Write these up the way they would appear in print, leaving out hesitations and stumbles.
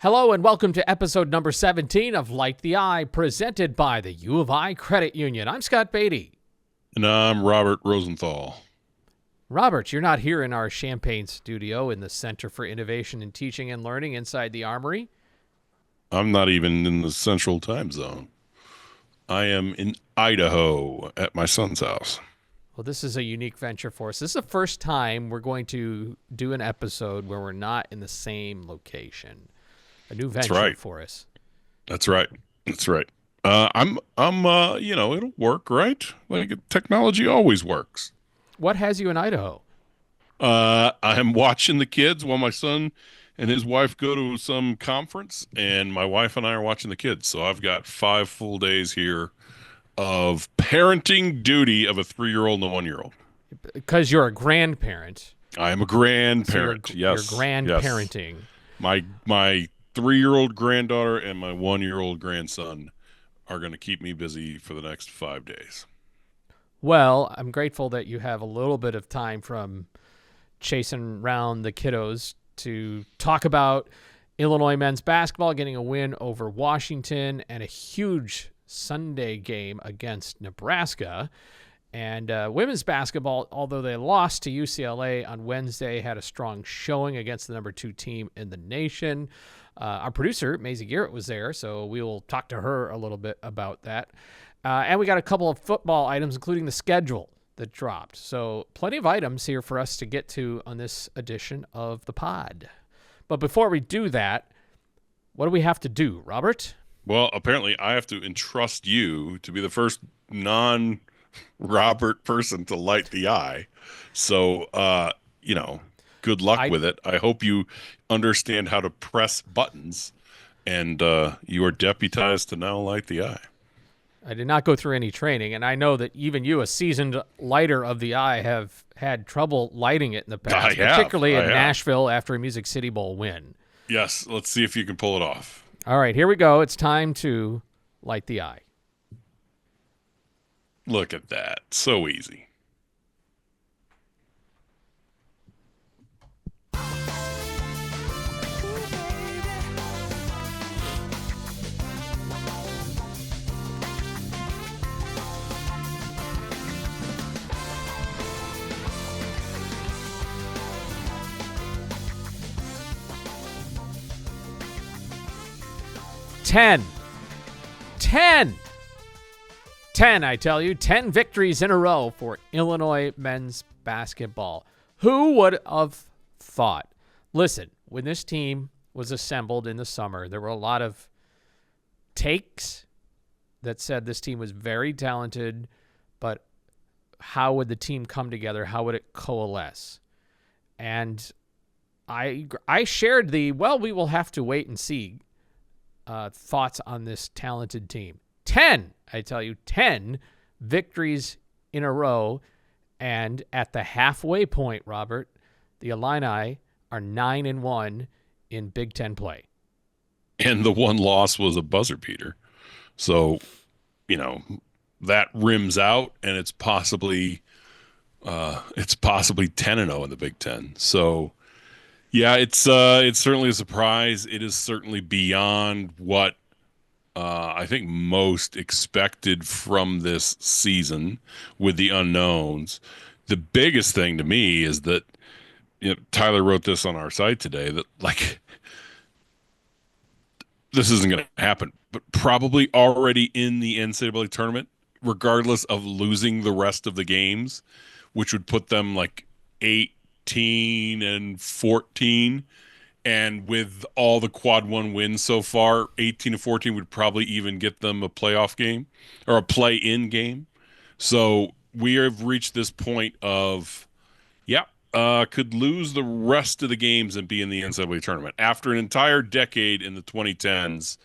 Hello and welcome to episode number 17 of Light the Eye, presented by the U of I Credit Union. I'm Scott Beatty. And I'm Robert Rosenthal. Robert, you're not here in our Champaign studio in the Center for Innovation in Teaching and Learning inside the Armory. I'm not even in the central time zone. I am in Idaho at my son's house. Well, this is a unique venture for us. This is the first time we're going to do an episode where we're not in the same location. A new venture for us. That's right. It'll work, right? Like technology always works. What has you in Idaho? I am watching the kids while my son and his wife go to some conference, and my wife and I are watching the kids. So I've got 5 full days here of parenting duty of a 3-year-old and a 1-year-old. Because you're a grandparent. I am a grandparent. So yes. You're grandparenting. Yes. My 3-year-old granddaughter and my 1-year-old grandson are going to keep me busy for the next 5 days. Well, I'm grateful that you have a little bit of time from chasing around the kiddos to talk about Illinois men's basketball getting a win over Washington and a huge Sunday game against Nebraska. And women's basketball, although they lost to UCLA on Wednesday, had a strong showing against the number 2 team in the nation. Our producer, Maisie Garrett, was there, so we will talk to her a little bit about that. And we got a couple of football items, including the schedule that dropped. So plenty of items here for us to get to on this edition of the pod. But before we do that, what do we have to do, Robert? Well, apparently I have to entrust you to be the first non-Robert person to light the eye. So, good luck with it. I hope you understand how to press buttons, and you are deputized to now light the eye. I did not go through any training, and I know that even you, a seasoned lighter of the eye, have had trouble lighting it in the past, particularly in Nashville after a Music City Bowl win. Yes, let's see if you can pull it off. All right, here we go. It's time to light the eye. Look at that. So easy. Ten, I tell you, 10 victories in a row for Illinois men's basketball. Who would have thought? Listen, when this team was assembled in the summer, there were a lot of takes that said this team was very talented, but how would the team come together? How would it coalesce? And I shared we will have to wait and see thoughts on this talented team. 10 victories in a row, and at the halfway point, Robert, the Illini are 9-1 in Big Ten play. And the one loss was a buzzer beater. So, that rims out, and it's possibly 10-0 in the Big Ten. So, yeah, it's certainly a surprise. It is certainly beyond what I think most expected from this season with the unknowns. The biggest thing to me is that Tyler wrote this on our site today that this isn't going to happen, but probably already in the NCAA tournament, regardless of losing the rest of the games, which would put them 18-14. And with all the quad 1 wins so far, 18-14 would probably even get them a playoff game or a play-in game. So we have reached this point of, could lose the rest of the games and be in the NCAA tournament. After an entire decade in the 2010s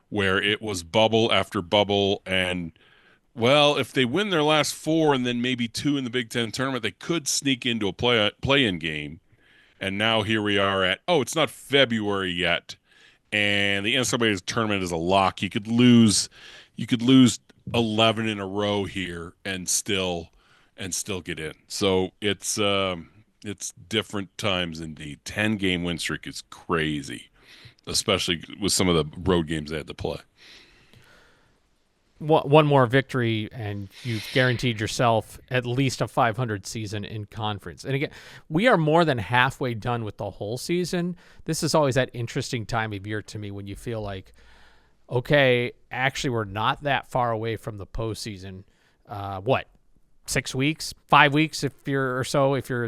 where it was bubble after bubble, and, if they win their last 4 and then maybe 2 in the Big Ten tournament, they could sneak into a play-in game. And now here we are at, it's not February yet, and the NCAA tournament is a lock. You could lose 11 in a row here and still get in. So it's different times indeed. 10-game win streak is crazy. especially with some of the road games they had to play. One more victory, and you've guaranteed yourself at least a 500 season in conference. And again, we are more than halfway done with the whole season. This is always that interesting time of year to me when you feel like, okay, actually, we're not that far away from the postseason. 6 weeks, 5 weeks if you're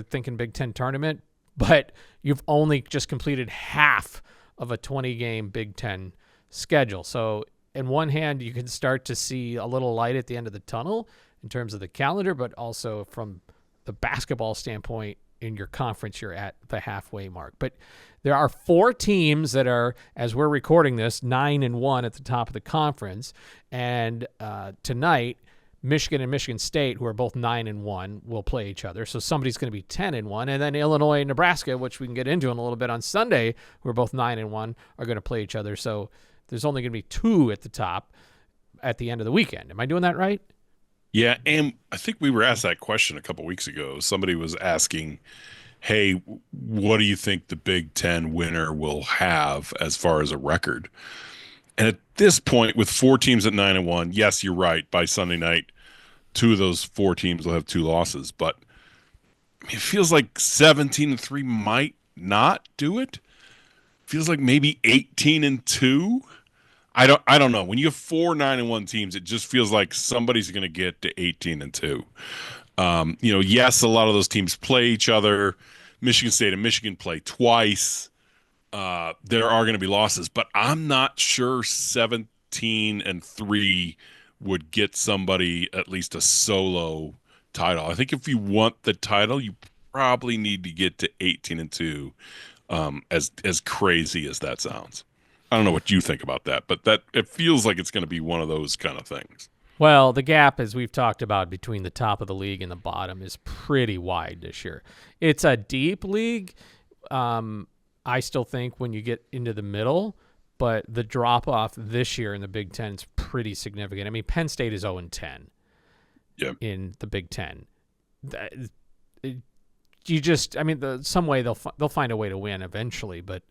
thinking Big Ten tournament, but you've only just completed half of a 20-game Big Ten schedule. So in one hand, you can start to see a little light at the end of the tunnel in terms of the calendar, but also from the basketball standpoint in your conference, you're at the halfway mark. But there are 4 teams that are, as we're recording this, 9-1 at the top of the conference. And tonight, Michigan and Michigan State, who are both 9-1, will play each other. So somebody's going to be 10-1, and then Illinois and Nebraska, which we can get into in a little bit on Sunday, who are both 9-1, are going to play each other. So there's only going to be 2 at the top at the end of the weekend. Am I doing that right? Yeah, and I think we were asked that question a couple weeks ago. Somebody was asking, "Hey, what do you think the Big Ten winner will have as far as a record?" And at this point, with 4 teams at 9-1, yes, you're right. By Sunday night, 2 of those 4 teams will have 2 losses. But I mean, it feels like 17-3 might not do it. Feels like maybe 18-2. I don't know. When you have 4 9-1 teams, it just feels like somebody's going to get to 18-2. Yes, a lot of those teams play each other. Michigan State and Michigan play twice. There are going to be losses, but I'm not sure 17-3 would get somebody at least a solo title. I think if you want the title, you probably need to get to 18-2. As crazy as that sounds. I don't know what you think about that, but that it feels like it's going to be one of those kind of things. Well, the gap, as we've talked about, between the top of the league and the bottom is pretty wide this year. It's a deep league. I still think when you get into the middle, but the drop-off this year in the Big Ten is pretty significant. I mean, Penn State is 0-10 in the Big Ten. Some way they'll find a way to win eventually, but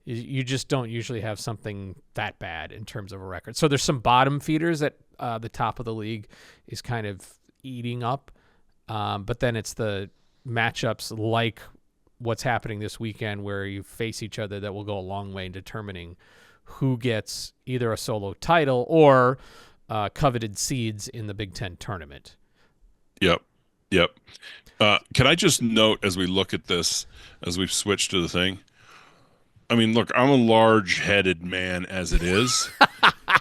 you just don't usually have something that bad in terms of a record. So there's some bottom feeders that the top of the league is kind of eating up, but then it's the matchups like what's happening this weekend where you face each other that will go a long way in determining who gets either a solo title or coveted seeds in the Big Ten tournament. Yep. Can I just note as we look at this, as we've switched to the thing? I mean, look, I'm a large-headed man as it is.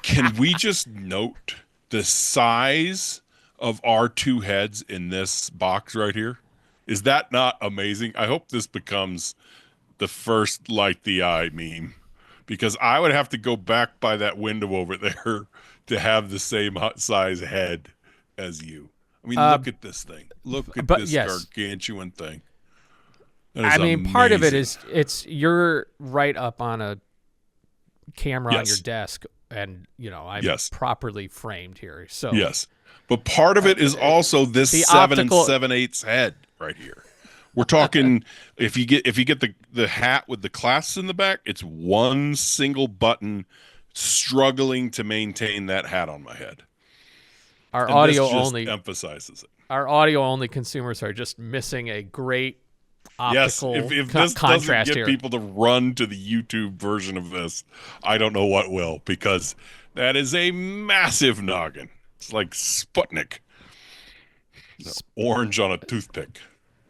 Can we just note the size of our 2 heads in this box right here? Is that not amazing? I hope this becomes the first light the eye meme, because I would have to go back by that window over there to have the same size head as you. I mean, look at this thing. Look at this gargantuan thing. I mean, amazing. Part of it is you're right up on a camera on your desk, and I'm properly framed here. So yes, but part of it is also this 7 7/8 head right here. We're talking if you get the hat with the clasps in the back, it's one single button struggling to maintain that hat on my head. Our and audio this just only emphasizes it. Our audio only consumers are just missing a great optical if this contrast doesn't get here. people to run to the YouTube version of this, I don't know what will, because that is a massive noggin. It's like Sputnik. Orange on a toothpick.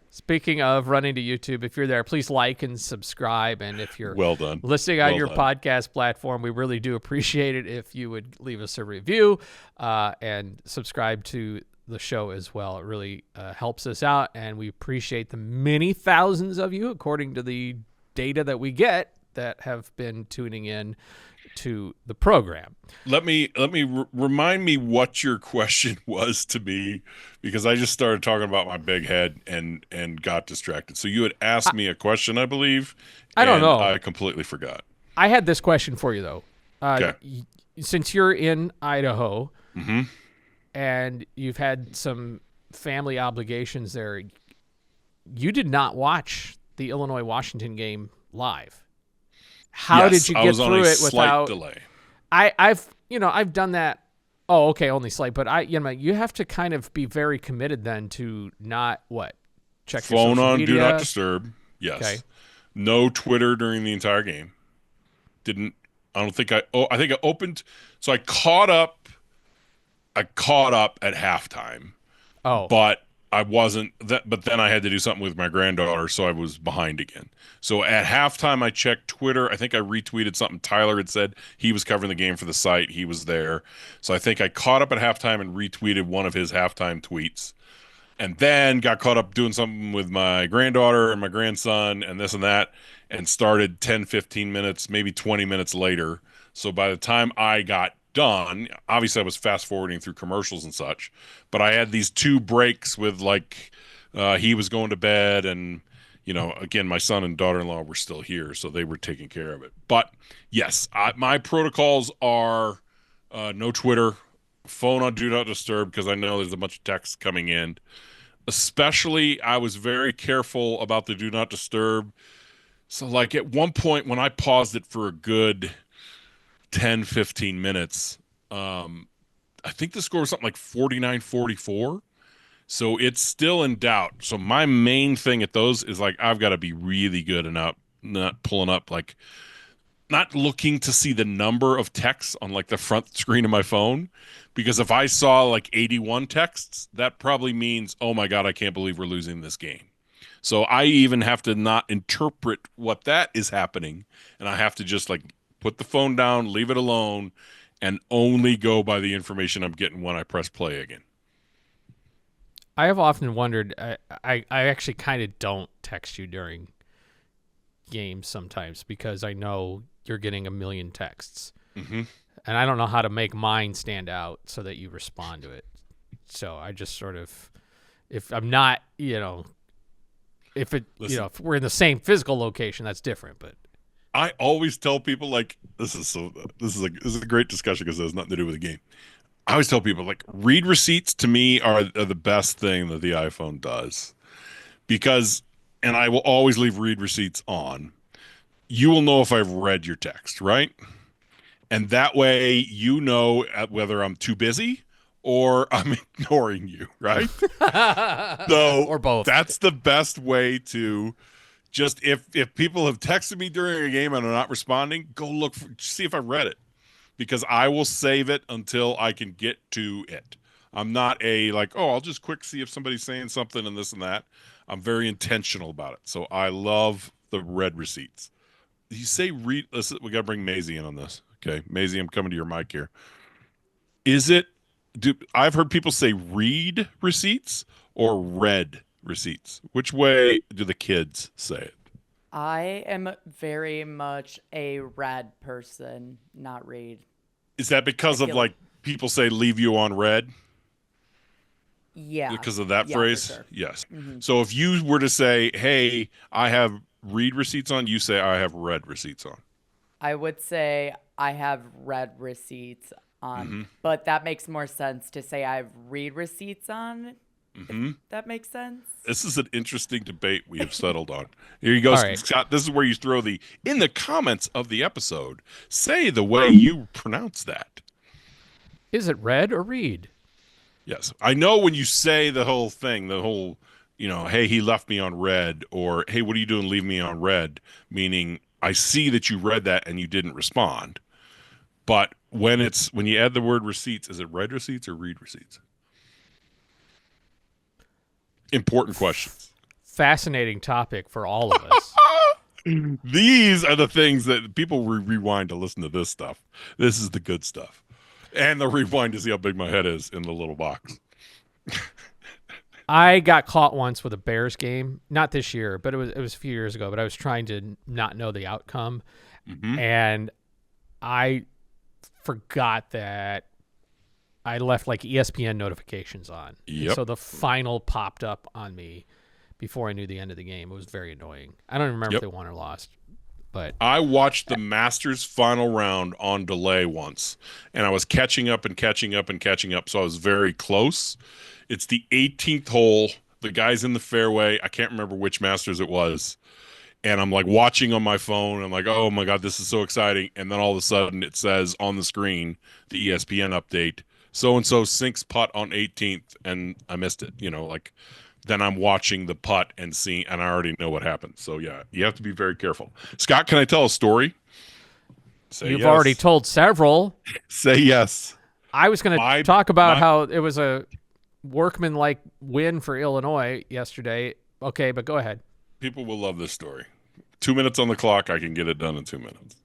Speaking of running to YouTube, if you're there, please like and subscribe. And if you're listening on your podcast platform, we really do appreciate it if you would leave us a review and subscribe to the show as well. It really helps us out, and we appreciate the many thousands of you, according to the data that we get, that have been tuning in to the program. Let me remind me what your question was to me, because I just started talking about my big head and got distracted. So you had asked me a question, I believe. I don't know. I completely forgot. I had this question for you though. Okay. Since you're in Idaho, mm-hmm. and you've had some family obligations there, you did not watch the Illinois-Washington game live. How did Yes, you I get was on a through it slight without? delay. I've done that. Oh, okay, only slight, but you have to kind of be very committed then to not what check your Phone social on Do Not media. Disturb. Okay. Yes. No Twitter during the entire game. Didn't. I don't think I. Oh, I think I opened. So I caught up. I caught up at halftime, Oh, but I wasn't that. But then I had to do something with my granddaughter, so I was behind again. So at halftime, I checked Twitter. I think I retweeted something Tyler had said. He was covering the game for the site. He was there. So I think I caught up at halftime and retweeted one of his halftime tweets, and then got caught up doing something with my granddaughter and my grandson and this and that, and started 10, 15 minutes, maybe 20 minutes later. So by the time I got done, obviously I was fast forwarding through commercials and such, but I had these two breaks with like he was going to bed, and again, my son and daughter-in-law were still here, so they were taking care of it. But yes, my protocols are no Twitter, phone on Do Not Disturb, because I know there's a bunch of texts coming in. Especially, I was very careful about the Do Not Disturb. So, like, at one point when I paused it for a good 10, 15 minutes, I think the score was something like 49-44. So it's still in doubt. So my main thing at those is like I've got to be really good and not pulling up, like not looking to see the number of texts on like the front screen of my phone, because if I saw like 81 texts, that probably means, oh my God, I can't believe we're losing this game. So I even have to not interpret what that is happening, and I have to just like put the phone down, leave it alone, and only go by the information I'm getting when I press play again. I have often wondered. I actually kind of don't text you during games sometimes because I know you're getting a million texts, Mm-hmm. and I don't know how to make mine stand out so that you respond to it. So I just sort of, if I'm not, Listen, if we're in the same physical location, that's different. But I always tell people like this is a great discussion because it has nothing to do with the game. I always tell people like read receipts to me are the best thing that the iPhone does, because, and I will always leave read receipts on. You will know if I've read your text, right? And that way whether I'm too busy or I'm ignoring you, right? So or both. that's the best way to just, if people have texted me during a game and I'm not responding, go see if I read it, because I will save it until I can get to it. I'm not a like, oh, I'll just quick see if somebody's saying something and this and that. I'm very intentional about it. So I love the red receipts. You say read. Listen, we got to bring Maisie in on this. Okay, Maisie, I'm coming to your mic here. Is it? I've heard people say read receipts or read receipts. Which way do the kids say it? I am very much a red person, not read. Is that I because of feel like, like people say leave you on red yeah, because of that yeah, for phrase? sure. Yes. hmm So if you were to say, "Hey, I have read receipts on," you say, "I have read receipts on." I would say I have read receipts on, Mm-hmm. but that makes more sense to say I have read receipts on. Mm-hmm. That makes sense. This is an interesting debate we have settled on. Here you go, All right. Scott. This is where you throw in the comments of the episode, say the way you pronounce that. Is it read or read? Yes. I know when you say the whole thing, hey, he left me on red, or hey, what are you doing? Leave me on red, meaning I see that you read that and you didn't respond. But when you add the word receipts, is it read receipts or read receipts? Important questions. Fascinating topic for all of us. These are the things that people rewind to listen to this stuff. This is the good stuff. And the rewind to see how big my head is in the little box. I got caught once with a Bears game, not this year, but it was a few years ago. But I was trying to not know the outcome, Mm-hmm. and I forgot that I left like ESPN notifications on. And Yep. so the final popped up on me before I knew the end of the game. It was very annoying. I don't even remember if they won or lost, but I watched the Masters final round on delay once, and I was catching up and catching up and catching up, so I was very close. It's the 18th hole. The guy's in the fairway. I can't remember which Masters it was. and I'm like watching on my phone. I'm like, oh my God, this is so exciting. And then all of a sudden it says on the screen, the ESPN update, so and so sinks putt on 18th, and I missed it. Like then I'm watching the putt and seeing, and I already know what happened. So yeah, you have to be very careful. Scott, can I tell a story? Say You've yes. already told several. Say yes. I was going to talk about how it was a workman-like win for Illinois yesterday. Okay, but go ahead. People will love this story. 2 minutes on the clock. I can get it done in 2 minutes.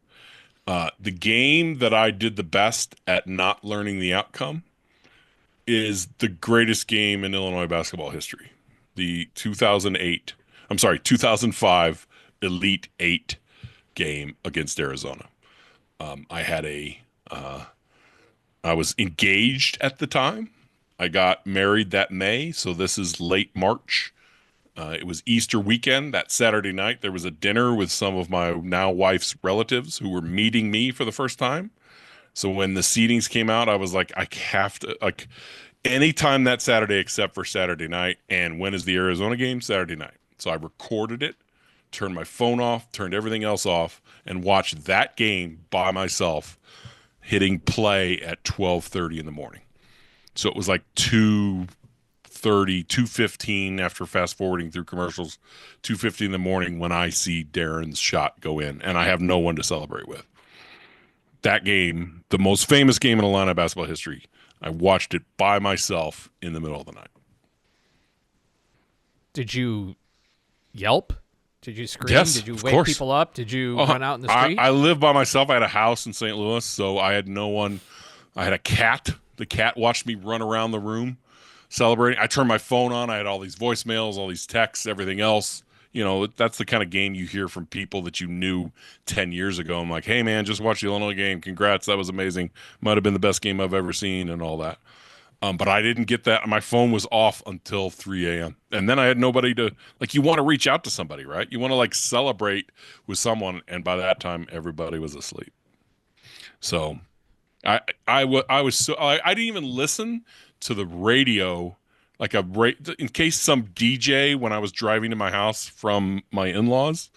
The game that I did the best at not learning the outcome is the greatest game in Illinois basketball history. The 2005 Elite Eight game against Arizona. I was engaged at the time. I got married that May, so this is late March. It was Easter weekend. That Saturday night, there was a dinner with some of my now wife's relatives who were meeting me for the first time. So when the seedings came out, I was like, I have to, like, anytime that Saturday except for Saturday night. And when is the Arizona game? Saturday night. So I recorded it, turned my phone off, turned everything else off, and watched that game by myself, hitting play at 12:30 in the morning. So it was like 2:30, 2:15 after fast forwarding through commercials, 2:50 in the morning when I see Darren's shot go in, and I have no one to celebrate with. That game, the most famous game in Illini basketball history, I watched it by myself in the middle of the night. Did you yelp? Did you scream? Yes, Did you of wake course. people up? Did you run out in the street? I live by myself. I had a house in St. Louis, so I had no one. I had a cat. The cat watched me run around the room celebrating. I turned my phone on. I had all these voicemails, all these texts, everything else. That's the kind of game you hear from people that you knew 10 years ago. I'm like, hey, man, just watched the Illinois game. Congrats. That was amazing. Might have been the best game I've ever seen and all that. But I didn't get that. My phone was off until 3 a.m. And then I had nobody to, like, you want to reach out to somebody, right? You want to, like, celebrate with someone. And by that time, everybody was asleep. So I didn't even listen to the radio, like in case some DJ, when I was driving to my house from my in-laws,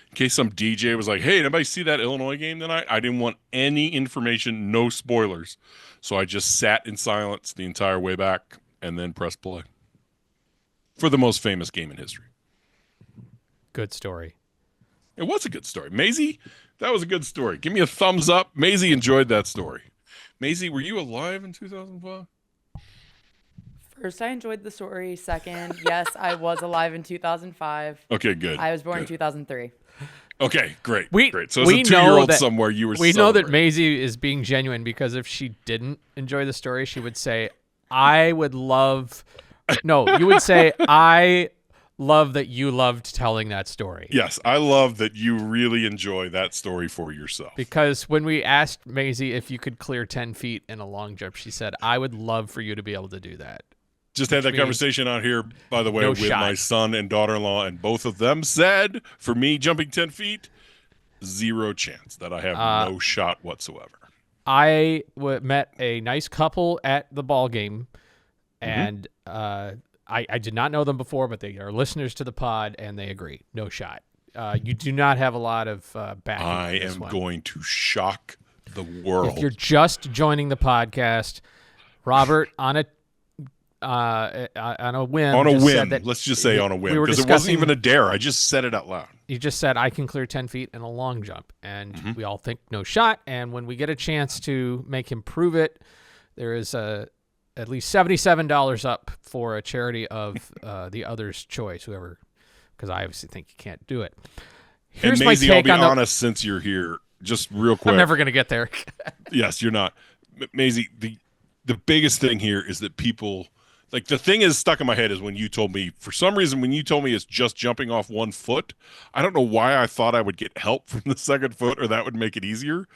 in case some DJ was like, hey, did anybody see that Illinois game tonight? I didn't want any information, no spoilers. So I just sat in silence the entire way back and then pressed play for the most famous game in history. Good story. It was a good story. Maisie, that was a good story. Give me a thumbs up. Maisie enjoyed that story. Maisie, were you alive in 2005? First, I enjoyed the story. Second, yes, I was alive in 2005. Okay, good. I was born in Good. 2003. Okay, great. Great. So we as a know 2-year-old that- somewhere, you were We know that celebrating. Maisie is being genuine, because if she didn't enjoy the story, she would say, I would love... No, you would say, I love that you loved telling that story. Yes, I love that you really enjoy that story for yourself. Because when we asked Maisie if you could clear 10 feet in a long jump, she said, I would love for you to be able to do that. Just had that means conversation out here, by the way, no with shot. my son and daughter-in-law, and both of them said, for me jumping 10 feet, zero chance that I have no shot whatsoever. I met a nice couple at the ball game, and I did not know them before, but they are listeners to the pod, and they agree. No shot. You do not have a lot of backing. I for this am one. going to shock the world. If you're just joining the podcast, Robert, on a whim, on a just whim, said that let's just say on a whim, we were because it wasn't discussing- even a dare. I just said it out loud. You just said I can clear 10 feet in a long jump, and we all think no shot. And when we get a chance to make him prove it, there is at least $77 up for a charity of the other's choice, whoever, because I obviously think you can't do it. Here's And my Maisie, I'll take be on honest, since you're here, just real quick. I'm never going to get there. Yes, you're not. Maisie, the biggest thing here is that people, like, the thing is stuck in my head is when you told me, for some reason, when you told me it's just jumping off one foot, I don't know why I thought I would get help from the second foot or that would make it easier.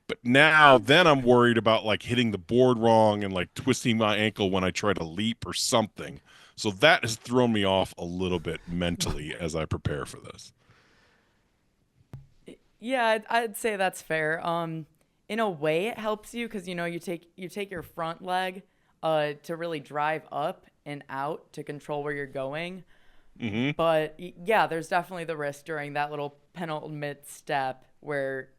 But now, then I'm worried about, like, hitting the board wrong and, like, twisting my ankle when I try to leap or something. So that has thrown me off a little bit mentally as I prepare for this. Yeah, I'd say that's fair. In a way, it helps you because you take your front leg to really drive up and out to control where you're going. Mm-hmm. But yeah, there's definitely the risk during that little penultimate step where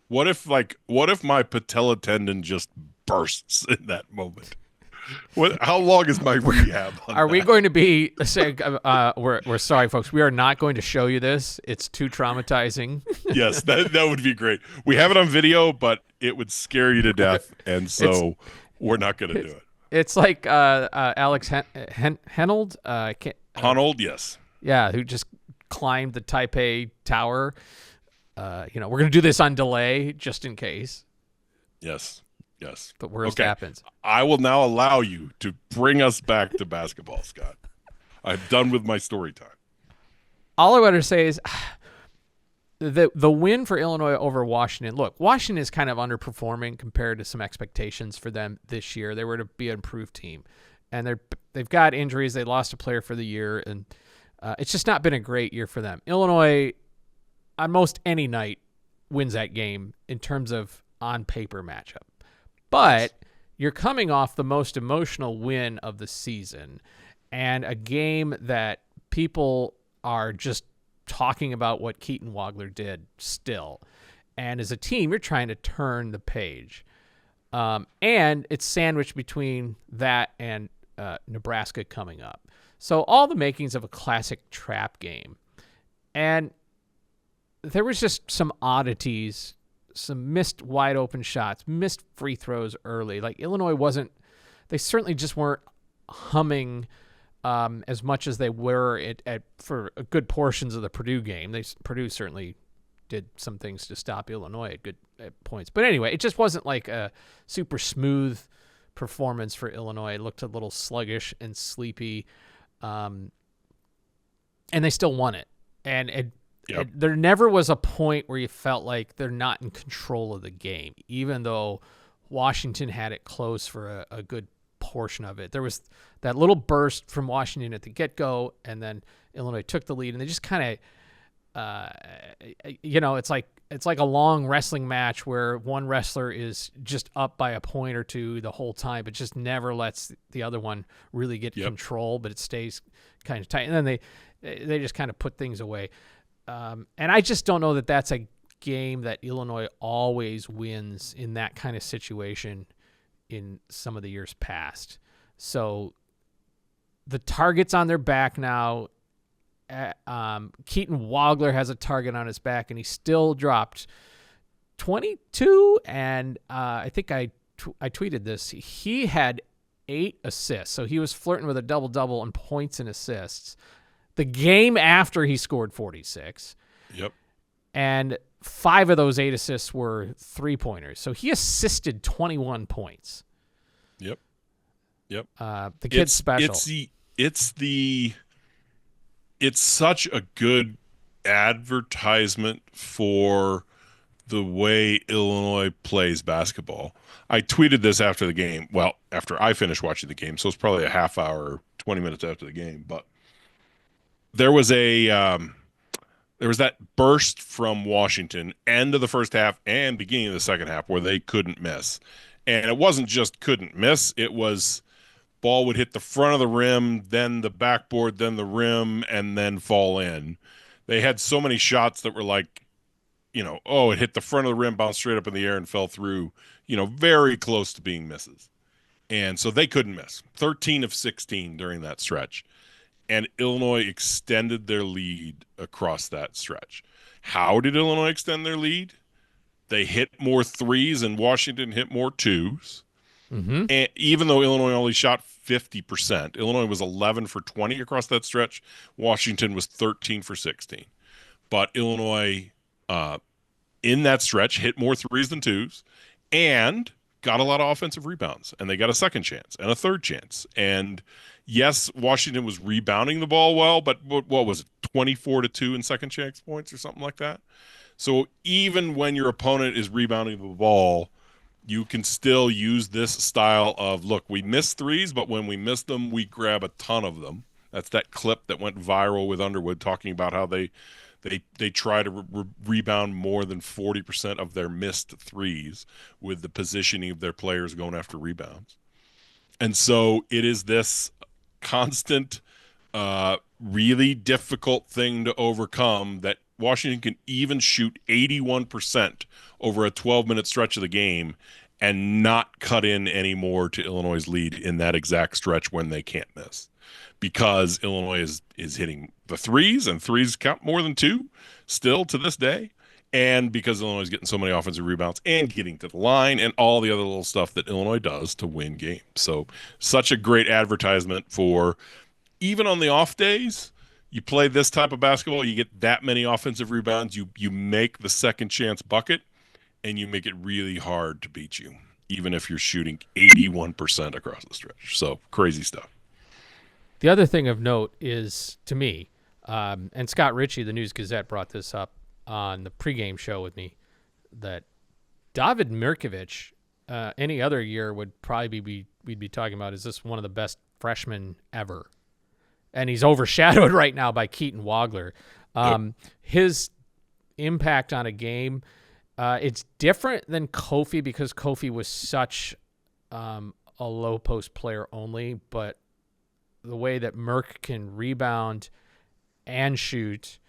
What if my patella tendon just bursts in that moment? How long is my rehab on Are we that? going to be saying, we're sorry, folks. We are not going to show you this. It's too traumatizing. Yes, that would be great. We have it on video, but it would scare you to death, and so we're not going to do It's, it. it's like Alex Henold, Honold, yes. yeah, who just climbed the Taipei Tower. We're going to do this on delay just in case Yes. Yes. the worst Okay. happens. I will now allow you to bring us back to basketball, Scott. I'm done with my story time. All I want to say is the win for Illinois over Washington. Look, Washington is kind of underperforming compared to some expectations for them this year. They were to be an improved team, and they've got injuries. They lost a player for the year, and it's just not been a great year for them. Illinois, on most any night, wins that game in terms of on paper matchup. But you're coming off the most emotional win of the season and a game that people are just talking about what Keaton Wagler did still. And as a team, you're trying to turn the page. And it's sandwiched between that and Nebraska coming up. So all the makings of a classic trap game. And there was just some oddities, some missed wide open shots, missed free throws early. Like Illinois they certainly just weren't humming as much as they were for good portions of the Purdue game. Purdue certainly did some things to stop Illinois at points. But anyway, it just wasn't like a super smooth performance for Illinois. It looked a little sluggish and sleepy. And they still won it. And Yep. there never was a point where you felt like they're not in control of the game, even though Washington had it close for a good portion of it. There was that little burst from Washington at the get-go, and then Illinois took the lead, and they just kind of, it's like a long wrestling match where one wrestler is just up by a point or two the whole time, but just never lets the other one really get control, but it stays kind of tight. And then they just kind of put things away. And I just don't know that that's a game that Illinois always wins in that kind of situation in some of the years past. So the target's on their back now. Keaton Wagler has a target on his back, and he still dropped 22. And I think I tweeted this. He had 8 assists, so he was flirting with a double-double in points and assists. The game after he scored 46. Yep. And 5 of those 8 assists were 3-pointers. So he assisted 21 points. Yep. The kid's special. It's such a good advertisement for the way Illinois plays basketball. I tweeted this after the game. Well, after I finished watching the game, so it's probably a half hour, 20 minutes after the game, but there was that burst from Washington, end of the first half and beginning of the second half, where they couldn't miss. And it wasn't just couldn't miss. It was ball would hit the front of the rim, then the backboard, then the rim, and then fall in. They had so many shots that were like, it hit the front of the rim, bounced straight up in the air and fell through, very close to being misses. And so they couldn't miss. 13 of 16 during that stretch. And Illinois extended their lead across that stretch. How did Illinois extend their lead? They hit more threes and Washington hit more twos. Mm-hmm. And even though Illinois only shot 50%, Illinois was 11 for 20 across that stretch. Washington was 13 for 16. But Illinois, in that stretch, hit more threes than twos and got a lot of offensive rebounds. And they got a second chance and a third chance. And yes, Washington was rebounding the ball well, but what was it, 24-2 in second chance points or something like that? So even when your opponent is rebounding the ball, you can still use this style of, look, we miss threes, but when we miss them, we grab a ton of them. That's that clip that went viral with Underwood talking about how they try to rebound more than 40% of their missed threes with the positioning of their players going after rebounds. And so it is this constant Really difficult thing to overcome that Washington can even shoot 81% over a 12-minute stretch of the game and not cut in anymore to Illinois' lead in that exact stretch when they can't miss. Because Illinois is hitting the threes, and threes count more than two still to this day. And because Illinois is getting so many offensive rebounds and getting to the line and all the other little stuff that Illinois does to win games. So such a great advertisement for even on the off days, you play this type of basketball, you get that many offensive rebounds, you make the second chance bucket, and you make it really hard to beat you, even if you're shooting 81% across the stretch. So crazy stuff. The other thing of note is, to me, and Scott Ritchie, the News Gazette, brought this up on the pregame show with me, that David Mirkovic, any other year would probably we'd be talking about, is this one of the best freshmen ever? And he's overshadowed right now by Keaton Wagler. His impact on a game, it's different than Kofi because Kofi was such a low post player only, but the way that Merck can rebound and shoot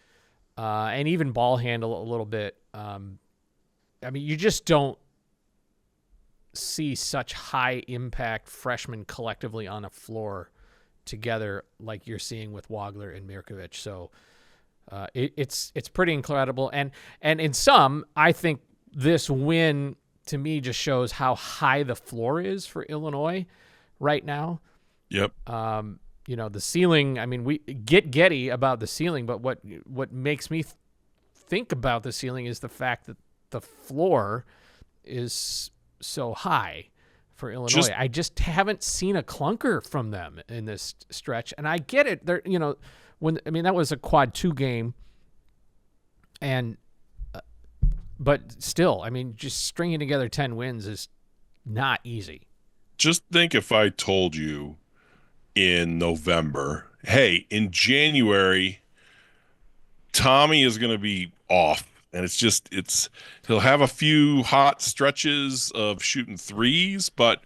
and even ball handle a little bit, I mean, you just don't see such high impact freshmen collectively on a floor together like you're seeing with Wagler and Mirkovic. So it's pretty incredible. And in some, I think this win to me just shows how high the floor is for Illinois right now. Yep. The ceiling, I mean, we get Getty about the ceiling, but what makes me think about the ceiling is the fact that the floor is so high for Illinois. I just haven't seen a clunker from them in this stretch, and I get it. They're, that was a quad 2 game, and but still, I mean, just stringing together 10 wins is not easy. Just think if I told you in November, hey, in January, Tommy is going to be off. And he'll have a few hot stretches of shooting threes, but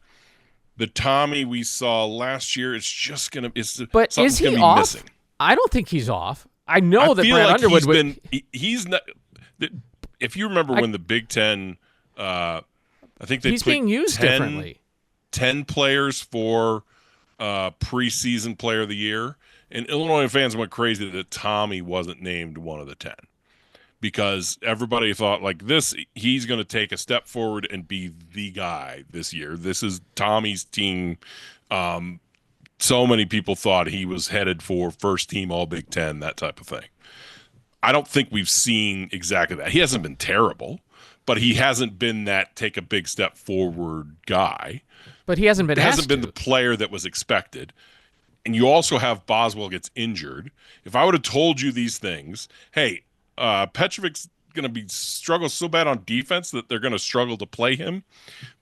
the Tommy we saw last year, it's just going to, but is he off? Missing. I don't think he's off. I know that Brad Underwood he's not, if you remember when the Big Ten, I think he's being used differently. 10 players for preseason player of the year, and Illinois fans went crazy that Tommy wasn't named one of the 10. Because everybody thought he's going to take a step forward and be the guy this year. This is Tommy's team. So many people thought he was headed for first team All Big Ten, that type of thing. I don't think we've seen exactly that. He hasn't been terrible, but he hasn't been that take a big step forward guy. But he hasn't been the player that was expected. And you also have Boswell gets injured. If I would have told you these things, hey, Petrovic's going to struggle so bad on defense that they're going to struggle to play him.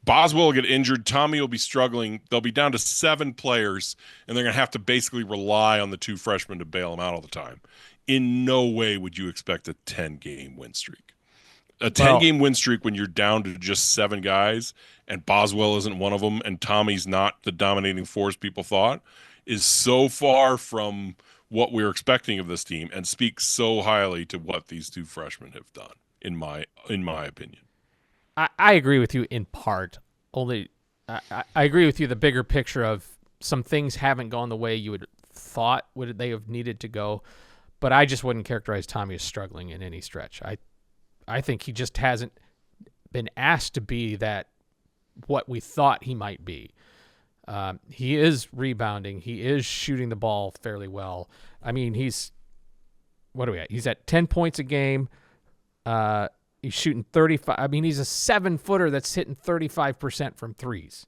Boswell will get injured. Tommy will be struggling. They'll be down to 7 players, and they're going to have to basically rely on the 2 freshmen to bail them out all the time. In no way would you expect a 10-game win streak. A 10-game win streak when you're down to just 7 guys, and Boswell isn't one of them, and Tommy's not the dominating force people thought, is so far from what we're expecting of this team, and speaks so highly to what these 2 freshmen have done, in my opinion. I agree with you in part. Only I agree with you the bigger picture of some things haven't gone the way you would thought would they have needed to go, but I just wouldn't characterize Tommy as struggling in any stretch. I think he just hasn't been asked to be that what we thought he might be. He is rebounding. He is shooting the ball fairly well. I mean, what are we at? He's at 10 points a game. He's shooting 35. I mean, he's a 7-footer that's hitting 35% from threes.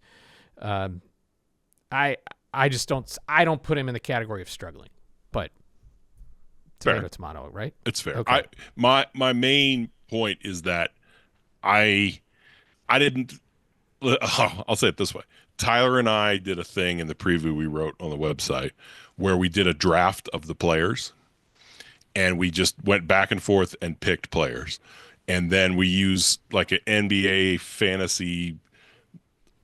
I don't put him in the category of struggling, but tomato, right? It's fair. Okay. My main point is that I didn't. I'll say it this way. Tyler and I did a thing in the preview we wrote on the website where we did a draft of the players, and we just went back and forth and picked players. And then we use like an NBA fantasy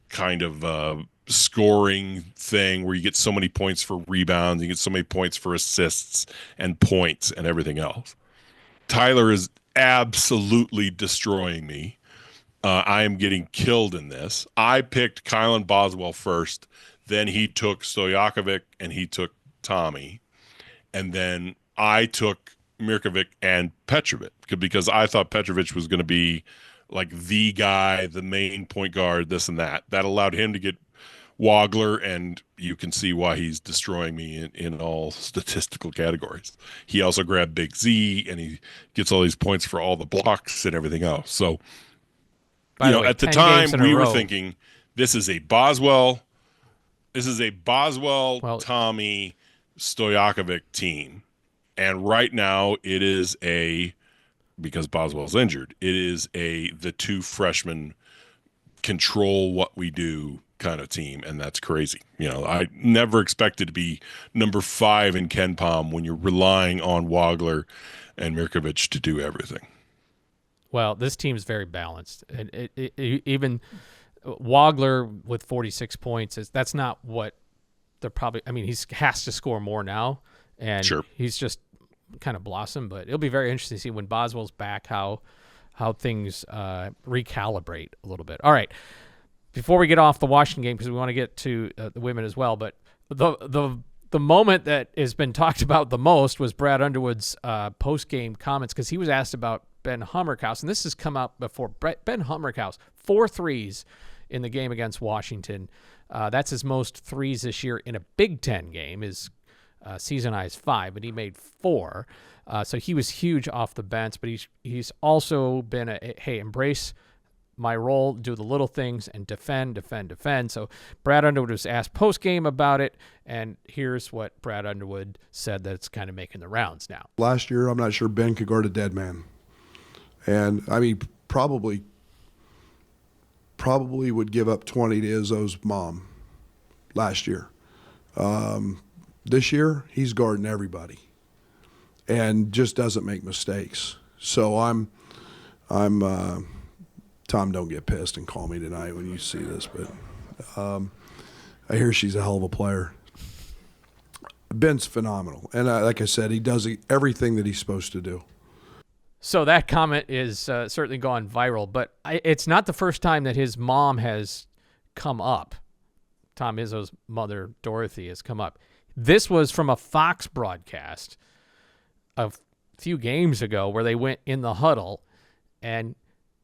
kind of scoring thing where you get so many points for rebounds, you get so many points for assists and points and everything else. Tyler is absolutely destroying me. I am getting killed in this. I picked Kylan Boswell first, then he took Stojakovic and he took Tommy, and then I took Mirkovic and Petrovic because I thought Petrovic was going to be like the guy, the main point guard, this and that. That allowed him to get Wagler, and you can see why he's destroying me in all statistical categories. He also grabbed Big Z, and he gets all these points for all the blocks and everything else. So, By the way, at the 10 time, games in a we were row. thinking this is a Boswell, Well, Tommy, Stojakovic team. And right now it is because Boswell's injured, it is the two freshmen control what we do kind of team, and that's crazy. I never expected to be number 5 in Ken Palm when you're relying on Wagler and Mirkovic to do everything. Well, this team's very balanced, and even Wagler with 46 points that's not what they're probably. I mean, he has to score more now, and Sure. he's just kind of blossomed. But it'll be very interesting to see when Boswell's back how things recalibrate a little bit. All right, before we get off the Washington game, because we want to get to the women as well, but the moment that has been talked about the most was Brad Underwood's post-game comments, because he was asked about Ben Hummerkaus, and this has come out before. Ben Hummerkaus, 4 threes in the game against Washington. That's his most threes this year in a Big Ten game. His season high is 5, but he made 4. So he was huge off the bench, but he's also been hey, embrace my role, do the little things, and defend. So Brad Underwood was asked post-game about it, and here's what Brad Underwood said that's kind of making the rounds now. Last year, I'm not sure Ben could guard a dead man. And, I mean, probably would give up 20 to Izzo's mom last year. This year, he's guarding everybody and just doesn't make mistakes. So I'm Tom, don't get pissed and call me tonight when you see this, but I hear she's a hell of a player. Ben's phenomenal. And like I said, he does everything that he's supposed to do. So that comment is certainly gone viral, but it's not the first time that his mom has come up. Tom Izzo's mother, Dorothy, has come up. This was from a Fox broadcast a few games ago where they went in the huddle, and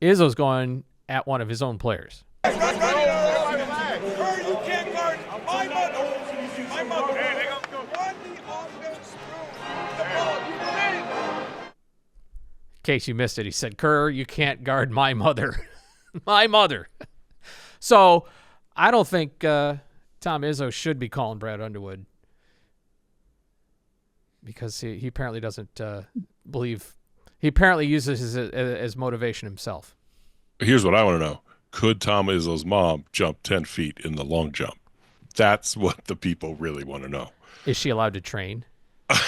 Izzo's going at one of his own players. You can't guard my mother. My mother. Run the offense through the ball. You did it. In case you missed it, he said, "Kerr, you can't guard my mother." My mother. So I don't think Tom Izzo should be calling Brad Underwood, because he apparently doesn't believe. He apparently uses it as motivation himself. Here's what I want to know. Could Tom Izzo's mom jump 10 feet in the long jump? That's what the people really want to know. Is she allowed to train?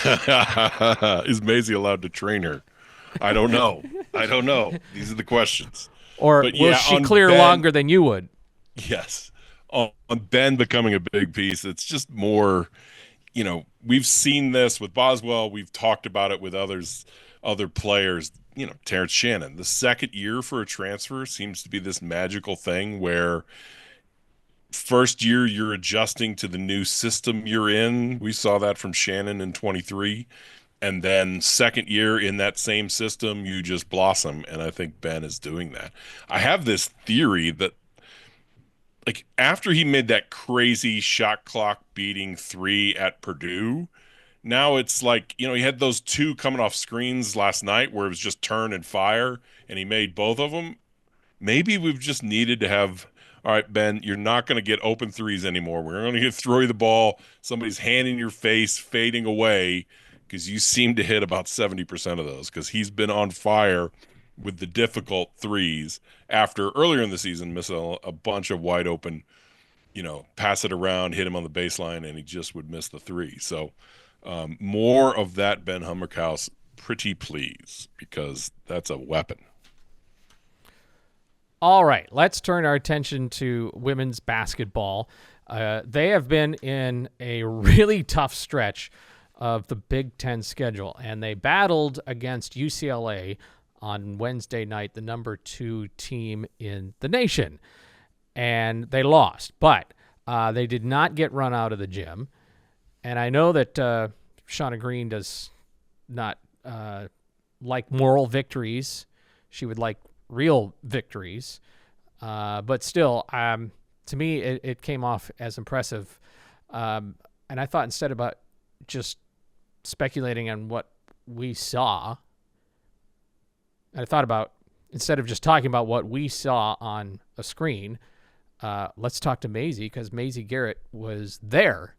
Is Maisie allowed to train her? I don't know. These are the questions. Or But will yeah, she on clear Ben- longer than you would? Yes. On Ben becoming a big piece, it's just more, we've seen this with Boswell. We've talked about it with other players. Terrence Shannon, the second year for a transfer seems to be this magical thing where first year you're adjusting to the new system you're in. We saw that from Shannon in 23. And then second year in that same system, you just blossom. And I think Ben is doing that. I have this theory that, like, after he made that crazy shot clock beating 3 at Purdue, now it's like, he had those 2 coming off screens last night where it was just turn and fire, and he made both of them. Maybe we've just needed to have, all right, Ben, you're not going to get open threes anymore. We're going to throw you the ball. Somebody's hand in your face, fading away, because you seem to hit about 70% of those, because he's been on fire with the difficult threes after earlier in the season missing a bunch of wide open, pass it around, hit him on the baseline, and he just would miss the 3. So more of that Ben Hummerkaus, pretty please, because that's a weapon. All right, let's turn our attention to women's basketball. They have been in a really tough stretch of the Big Ten schedule, and they battled against UCLA on Wednesday night, the number 2 team in the nation, and they lost. But they did not get run out of the gym, and I know that Shauna Green does not like moral victories. She would like real victories. But still, to me, it came off as impressive. And I thought instead about just speculating on what we saw, I thought about, instead of just talking about what we saw on a screen, let's talk to Maisie, because Maisie Garrett was there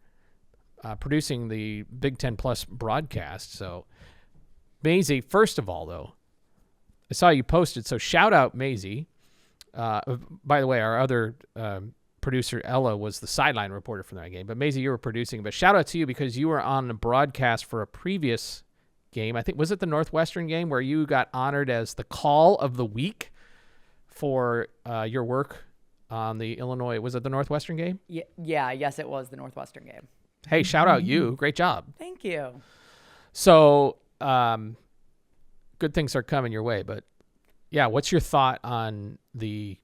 producing the Big Ten Plus broadcast. So, Maisie, first of all, though, I saw you posted, so shout out Maisie. By the way, our other producer, Ella, was the sideline reporter for that game. But Maisie, you were producing. But shout out to you because you were on the broadcast for a previous game. I think, was it the Northwestern game where you got honored as the call of the week for your work on the Illinois, was it the Northwestern game? Yes, it was the Northwestern game. Hey, shout out you. Great job. Thank you. So, good things are coming your way, but yeah, what's your thought on the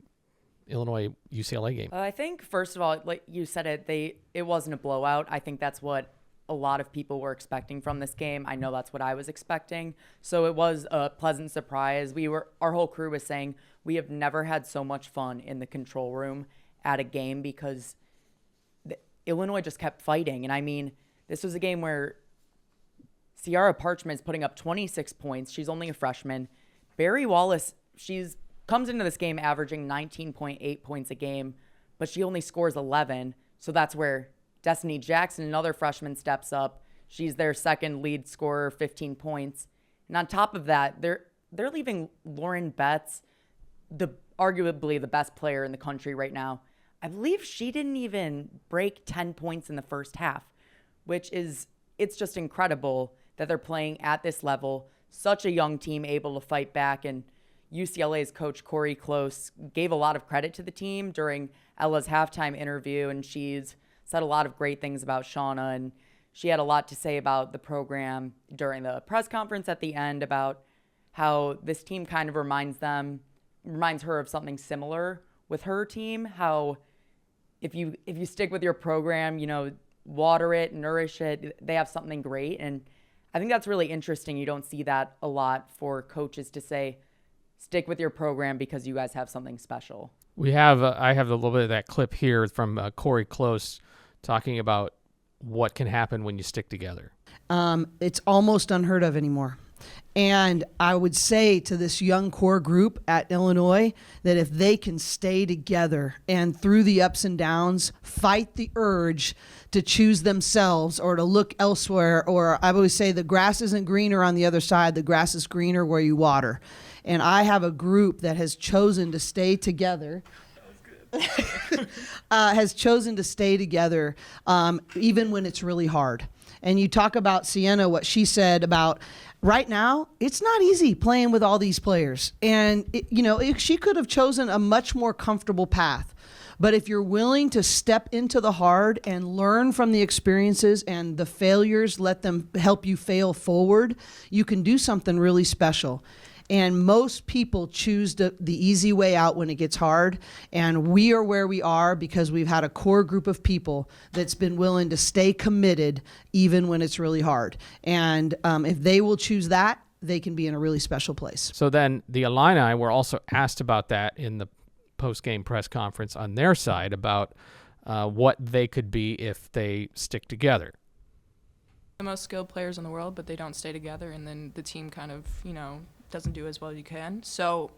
Illinois UCLA game? I think, first of all, like you said, it wasn't a blowout. I think that's what a lot of people were expecting from this game. I know that's what I was expecting. So it was a pleasant surprise. Our whole crew was saying we have never had so much fun in the control room at a game because Illinois just kept fighting. And I mean, this was a game where Ciara Parchment's putting up 26 points. She's only a freshman. Barry Wallace, comes into this game averaging 19.8 points a game, but she only scores 11. So that's where Destiny Jackson, another freshman, steps up. She's their second lead scorer, 15 points. And on top of that, they're leaving Lauren Betts, arguably the best player in the country right now. I believe she didn't even break 10 points in the first half, it's just incredible that they're playing at this level. Such a young team able to fight back, and UCLA's coach Corey Close gave a lot of credit to the team during Ella's halftime interview, and she's said a lot of great things about Shauna, and she had a lot to say about the program during the press conference at the end about how this team kind of reminds her of something similar with her team, how if you stick with your program, water it, nourish it, they have something great. And I think that's really interesting. You don't see that a lot for coaches to say, stick with your program because you guys have something special. I have a little bit of that clip here from Corey Close talking about what can happen when you stick together. It's almost unheard of anymore. And I would say to this young core group at Illinois that if they can stay together and through the ups and downs, fight the urge to choose themselves or to look elsewhere, or I always say the grass isn't greener on the other side, the grass is greener where you water. And I have a group that has chosen to stay together. Has chosen to stay together even when it's really hard. And you talk about Sienna, what she said about right now, it's not easy playing with all these players. And, she could have chosen a much more comfortable path. But if you're willing to step into the hard and learn from the experiences and the failures, let them help you fail forward, you can do something really special. And most people choose the easy way out when it gets hard. And we are where we are because we've had a core group of people that's been willing to stay committed even when it's really hard. And if they will choose that, they can be in a really special place. So then the Illini were also asked about that in the post-game press conference on their side about what they could be if they stick together. The most skilled players in the world, but they don't stay together, and then the team kind of, doesn't do as well as you can. So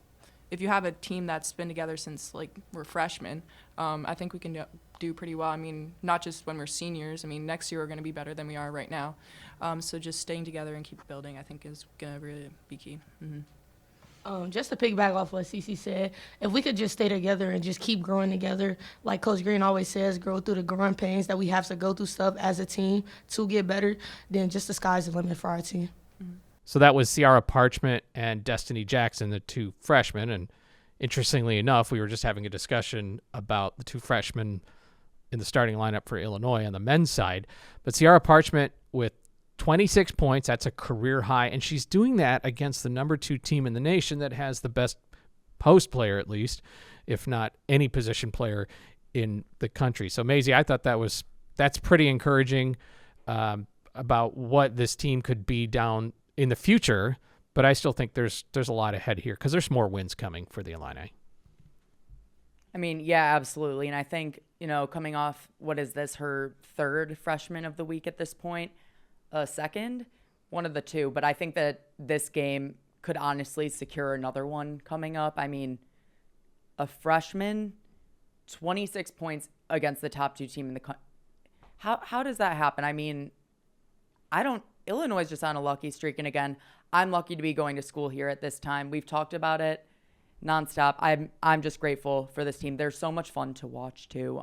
if you have a team that's been together since we're freshmen, I think we can do pretty well. I mean, not just when we're seniors. I mean, next year we're going to be better than we are right now. So just staying together and keep building, I think, is going to really be key. Mm-hmm. Just to piggyback off what Cece said, if we could just stay together and just keep growing together, like Coach Green always says, grow through the growing pains that we have to go through stuff as a team to get better, then just the sky's the limit for our team. So that was Ciara Parchment and Destiny Jackson, the two freshmen. And Interestingly enough, we were just having a discussion about the two freshmen in the starting lineup for Illinois on the men's side. But Sierra Parchment with 26 points, that's a career high, and she's doing that against the number 2 team in the nation that has the best post player, at least, if not any position player in the country. So, Maisie, I thought that's pretty encouraging about what this team could be down in the future. But I still think there's a lot ahead here because there's more wins coming for the Illini. I mean, yeah, absolutely. And I think, coming off, what is this, her third freshman of the week at this point? Second? One of the two. But I think that this game could honestly secure another one coming up. I mean, a freshman, 26 points against the top 2 team in the country. How does that happen? I mean, Illinois is just on a lucky streak. And again, I'm lucky to be going to school here at this time. We've talked about it nonstop. I'm just grateful for this team. They're so much fun to watch too.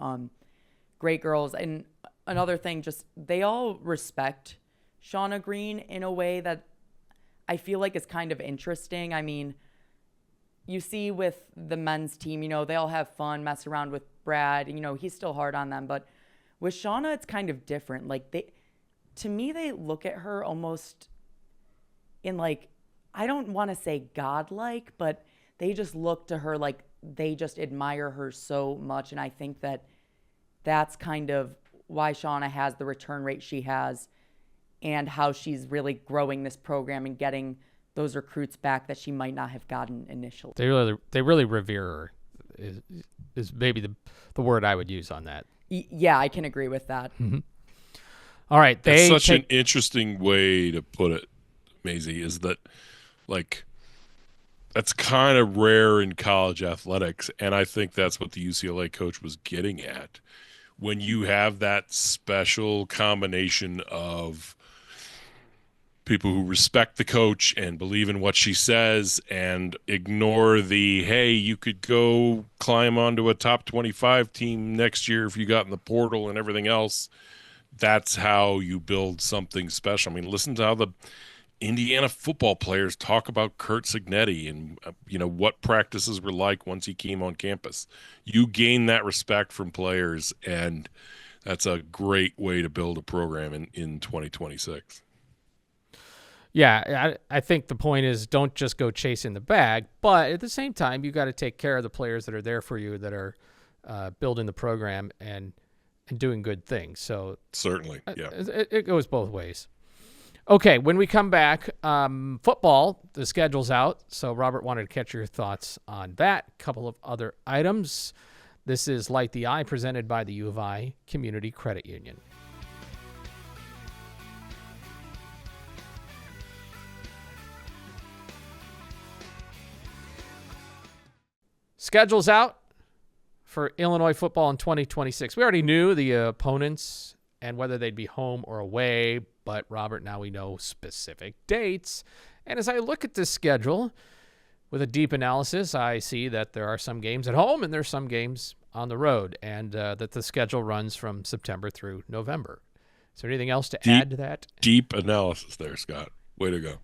Great girls. And another thing, just they all respect Shauna Green in a way that I feel like is kind of interesting. I mean, you see with the men's team, they all have fun, mess around with Brad. He's still hard on them. But with Shauna, it's kind of different. Like to me, they look at her almost in like, I don't want to say godlike, but they just look to her like they just admire her so much. And I think that that's kind of why Shauna has the return rate she has and how she's really growing this program and getting those recruits back that she might not have gotten initially. They really revere her is maybe the word I would use on that. Yeah, I can agree with that. Mm-hmm. All right. That's such an interesting way to put it, Maisie, is that like that's kind of rare in college athletics. And I think that's what the UCLA coach was getting at. When you have that special combination of people who respect the coach and believe in what she says and ignore the, hey, you could go climb onto a top 25 team next year if you got in the portal and everything else. That's how you build something special. I mean, listen to how the Indiana football players talk about Kurt Signetti and, what practices were like once he came on campus. You gain that respect from players, and that's a great way to build a program in 2026. Yeah, I think the point is don't just go chasing the bag, but at the same time, you got to take care of the players that are there for you, that are building the program and doing good things. So certainly, yeah, it goes both ways. Okay, when we come back, football, the schedule's out. So Robert wanted to catch your thoughts on that. A couple of other items. This is Light the Eye, presented by the U of I Community Credit Union. Schedule's out for Illinois football in 2026. We already knew the opponents and whether they'd be home or away, but Robert, now we know specific dates. And as I look at this schedule with a deep analysis, I see that there are some games at home and there's some games on the road, and that the schedule runs from September through November. Is there anything else to add to that? Deep analysis there, Scott. Way to go.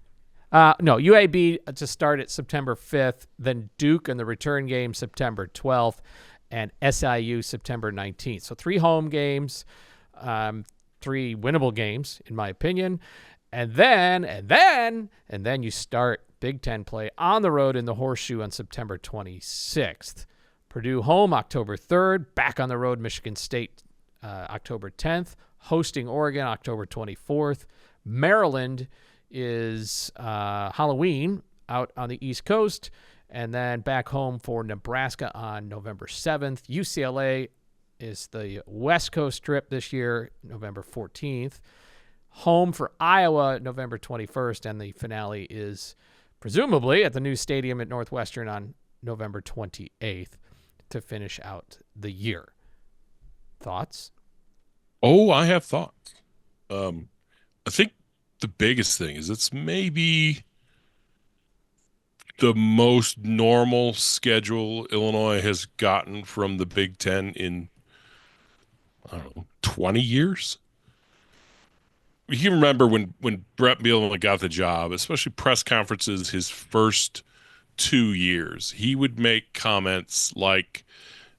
No, UAB to start at September 5th, then Duke and the return game September 12th, and SIU September 19th. So 3 home games, 3 winnable games, in my opinion. And then you start Big Ten play on the road in the Horseshoe on September 26th. Purdue home October 3rd, back on the road Michigan State October 10th, hosting Oregon October 24th. Maryland is Halloween out on the East Coast, and then back home for Nebraska on November 7th. UCLA is the West Coast trip this year, November 14th. Home for Iowa, November 21st, and the finale is presumably at the new stadium at Northwestern on November 28th to finish out the year. Thoughts? Oh, I have thoughts. I think the biggest thing is it's maybe the most normal schedule Illinois has gotten from the Big Ten in, 20 years. You remember when Brett Bielema got the job, especially press conferences his first 2 years, he would make comments like,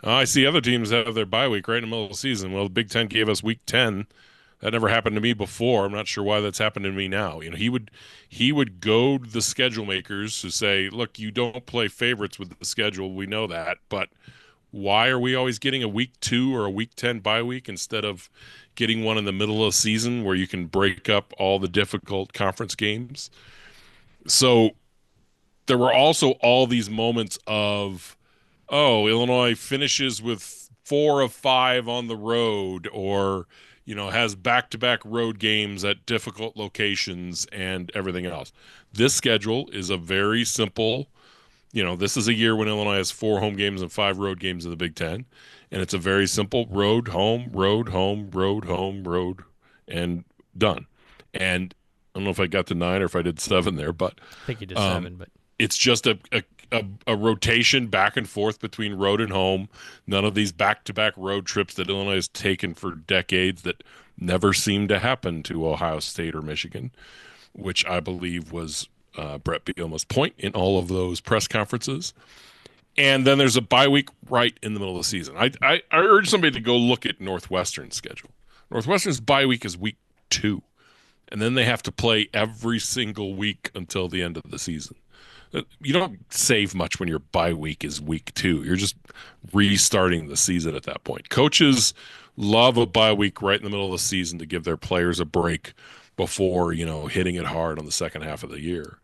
"Oh, I see other teams have their bye week right in the middle of the season. Well, the Big Ten gave us week 10. That never happened to me before. I'm not sure why that's happened to me now." He would goad the schedule makers to say, "Look, you don't play favorites with the schedule. We know that, but why are we always getting a week 2 or a week 10 bye week instead of getting one in the middle of the season where you can break up all the difficult conference games?" So there were also all these moments of, oh, Illinois finishes with 4 of 5 on the road, or has back-to-back road games at difficult locations and everything else. This schedule is a very simple. This is a year when Illinois has 4 home games and 5 road games in the Big Ten, and it's a very simple road, home, road, home, road, home, road, and done. And I don't know if I got to 9 or if I did 7 there, but I think you did 7, but it's just a rotation back and forth between road and home. None of these back-to-back road trips that Illinois has taken for decades that never seemed to happen to Ohio State or Michigan, which I believe was Brett Bielema's point in all of those press conferences. And then there's a bye week right in the middle of the season. I urge somebody to go look at Northwestern's schedule. Northwestern's bye week is week 2, and then they have to play every single week until the end of the season. You don't save much when your bye week is week 2. You're just restarting the season at that point. Coaches love a bye week right in the middle of the season to give their players a break before, hitting it hard on the second half of the year.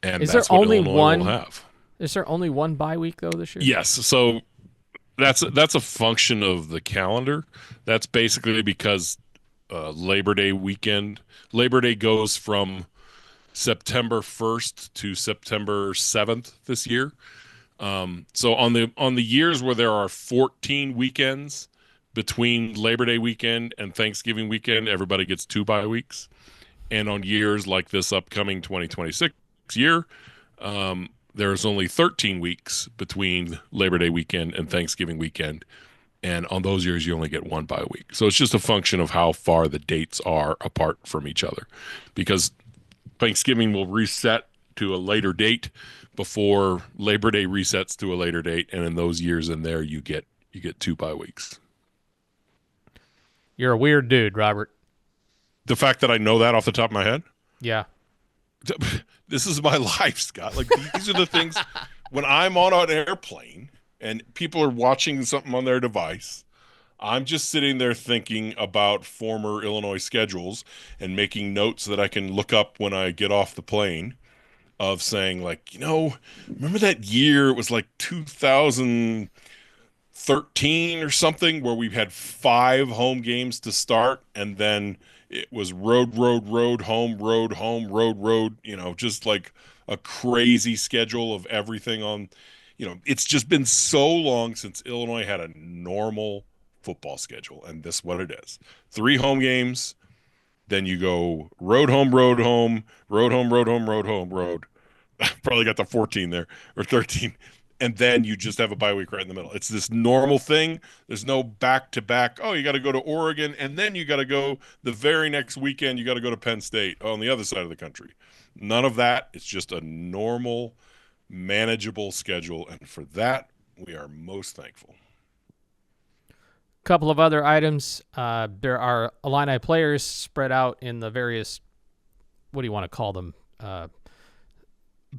And is that's there what only Illinois one? will have. Is there only one bye week though this year? Yes. So that's a function of the calendar. That's basically because Labor Day weekend. Labor Day goes from September 1st to September 7th this year. So on the years where there are 14 weekends between Labor Day weekend and Thanksgiving weekend, everybody gets 2 bye weeks. And on years like this upcoming 2026 year, there's only 13 weeks between Labor Day weekend and Thanksgiving weekend. And on those years, you only get 1 bye week. So it's just a function of how far the dates are apart from each other, because Thanksgiving will reset to a later date before Labor Day resets to a later date. And in those years in there, you get 2 bye weeks. You're a weird dude, Robert. The fact that I know that off the top of my head, Yeah. this is my life, Scott. Like, these are the things when I'm on an airplane and people are watching something on their device, I'm just sitting there thinking about former Illinois schedules and making notes that I can look up when I get off the plane, of saying, like, remember that year, it was like 2013 or something, where we had 5 home games to start, and then it was road, road, road, home, road, road, just like a crazy schedule of everything on, it's just been so long since Illinois had a normal football schedule, and this is what it is. 3 home games, then you go road, home, road, home, road, home, road, home, road, home, road. Probably got the 14 there, or 13. And then you just have a bye week right in the middle. It's this normal thing. There's no back-to-back, oh, you got to go to Oregon, and then you got to go the very next weekend, you got to go to Penn State on the other side of the country. None of that. It's just a normal, manageable schedule, and for that, we are most thankful. Couple of other items. There are Illini players spread out in the various, what do you want to call them?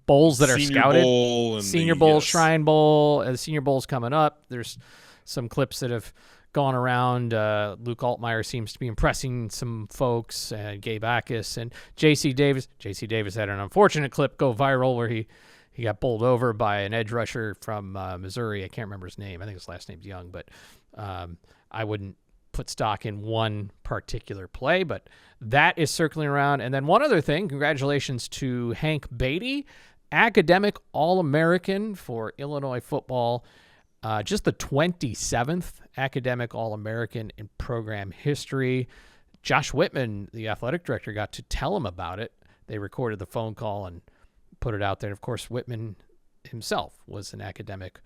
Bowls that are Senior scouted. Bowl and Senior Bowl, yes. Shrine Bowl. The Senior Bowl's coming up. There's some clips that have gone around. Luke Altmaier seems to be impressing some folks, Gabe Akis and J.C. Davis. J.C. Davis had an unfortunate clip go viral where he got bowled over by an edge rusher from Missouri. I can't remember his name. I think his last name's Young, but I wouldn't put stock in one particular play, but that is circling around. And then one other thing, congratulations to Hank Beatty, academic All-American for Illinois football, just the 27th academic All-American in program history. Josh Whitman, the athletic director, got to tell him about it. They recorded the phone call and put it out there. Of course, Whitman himself was an academic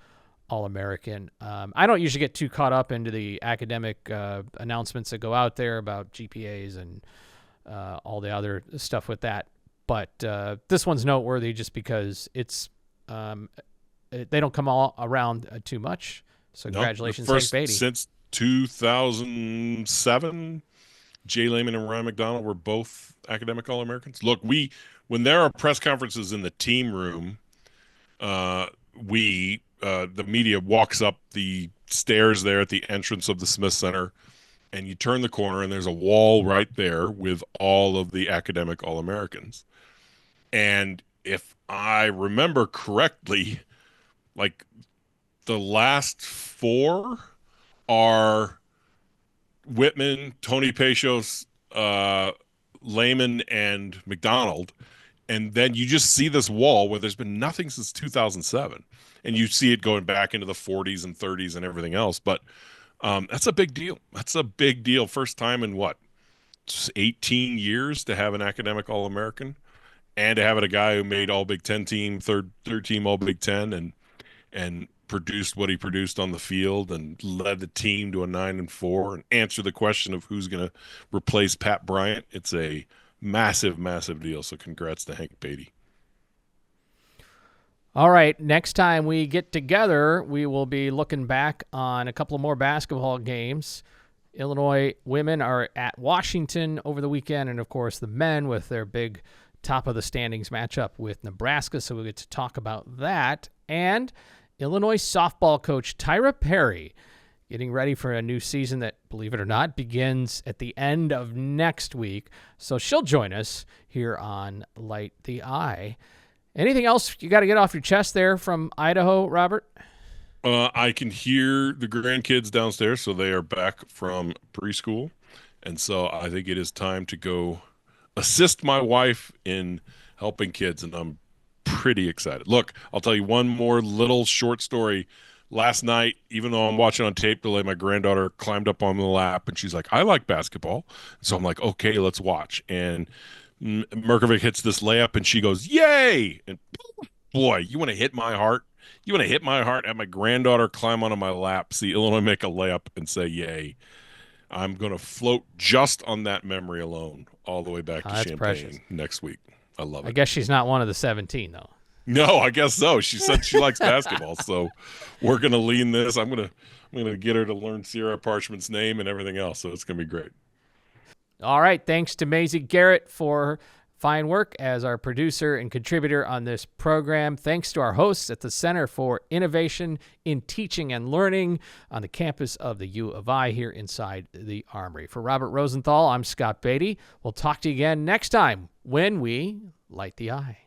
All-American. I don't usually get too caught up into the academic announcements that go out there about GPAs and all the other stuff with that. But this one's noteworthy just because it's They don't come all around too much. So No, congratulations, the Hank first Beatty. since 2007. Jay Lehman and Ryan McDonald were both academic All-Americans. Look, when there are press conferences in the team room, the media walks up the stairs there at the entrance of the Smith Center, and you turn the corner, and there's a wall right there with all of the academic All-Americans. And if I remember correctly, like the last four are Whitman, Tony Pecios, Lehman, and McDonald. And then you just see this wall where there's been nothing since 2007. And you see it going back into the 40s and 30s and everything else. But that's a big deal. That's a big deal. First time in 18 years to have an academic All-American, and to have it a guy who made All Big Ten team, third team All Big Ten, and produced what he produced on the field and led the team to a 9-4 and answer the question of who's going to replace Pat Bryant. It's a massive, massive deal. So congrats to Hank Beatty. All right, next time we get together, we will be looking back on a couple of more basketball games. Illinois women are at Washington over the weekend, and of course the men with their big top of the standings matchup with Nebraska, so we'll get to talk about that. And Illinois softball coach Tyra Perry getting ready for a new season that, believe it or not, begins at the end of next week. So she'll join us here on Light the Eye. Anything else you got to get off your chest there from Idaho, Robert? I can hear the grandkids downstairs, so they are back from preschool. And so I think it is time to go assist my wife in helping kids, and I'm pretty excited. Look, I'll tell you one more little short story. Last night, even though I'm watching on tape delay, my granddaughter climbed up on the lap, and she's like, I like basketball. So I'm like, okay, let's watch. And Merkovic hits this layup, and she goes, yay! And boy, you want to hit my heart? You want to hit my heart? Have my granddaughter climb onto my lap, see Illinois make a layup, and say yay. I'm going to float just on that memory alone all the way back to Champaign precious. Next week. I love it. I guess she's not one of the 17, though. No, I guess so. She said she likes basketball, so we're going to lean this. I'm going to get her to learn Sierra Parchment's name and everything else, so it's going to be great. All right, thanks to Maisie Garrett for fine work as our producer and contributor on this program. Thanks to our hosts at the Center for Innovation in Teaching and Learning on the campus of the U of I here inside the Armory. For Robert Rosenthal, I'm Scott Beatty. We'll talk to you again next time when we light the eye.